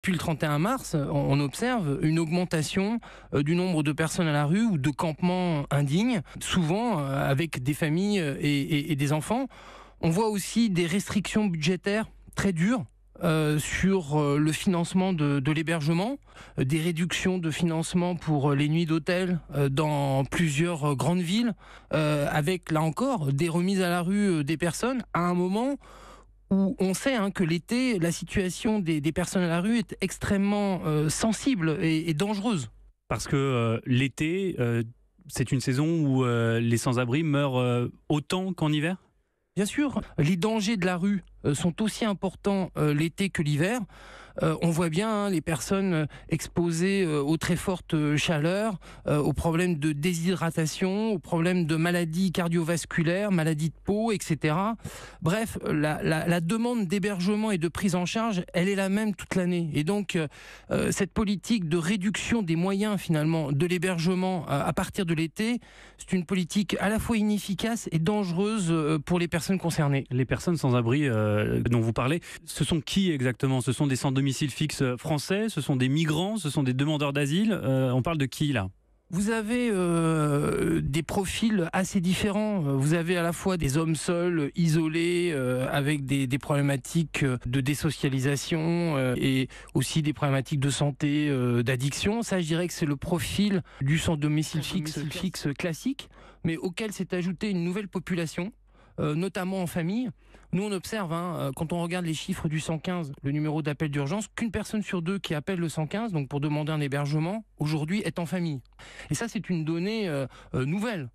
Depuis le 31 mars, on observe une augmentation du nombre de personnes à la rue ou de campements indignes, souvent avec des familles et des enfants. On voit aussi des restrictions budgétaires très dures sur le financement de l'hébergement, des réductions de financement pour les nuits d'hôtel dans plusieurs grandes villes, avec là encore des remises à la rue des personnes à un moment où on sait que l'été, la situation des personnes à la rue est extrêmement sensible et dangereuse. Parce que l'été, c'est une saison où les sans-abri meurent autant qu'en hiver? Bien sûr, les dangers de la rue sont aussi importants l'été que l'hiver. On voit bien les personnes exposées aux très fortes chaleurs, aux problèmes de déshydratation, aux problèmes de maladies cardiovasculaires, maladies de peau, etc. Bref, la demande d'hébergement et de prise en charge, elle est la même toute l'année. Et donc, cette politique de réduction des moyens finalement de l'hébergement à partir de l'été, c'est une politique à la fois inefficace et dangereuse pour les personnes concernées. Les personnes sans abri dont vous parlez, ce sont qui exactement? Ce sont des sans domicile fixe français? Ce sont des migrants? Ce sont des demandeurs d'asile? On parle de qui là? Vous avez des profils assez différents. Vous avez à la fois des hommes seuls, isolés, avec des problématiques de désocialisation et aussi des problématiques de santé, d'addiction. Ça, je dirais que c'est le profil du sans domicile fixe classique, mais auquel s'est ajoutée une nouvelle population, notamment en famille. Nous, on observe, quand on regarde les chiffres du 115, le numéro d'appel d'urgence, qu'une personne sur deux qui appelle le 115, donc pour demander un hébergement, aujourd'hui est en famille. Et ça, c'est une donnée nouvelle.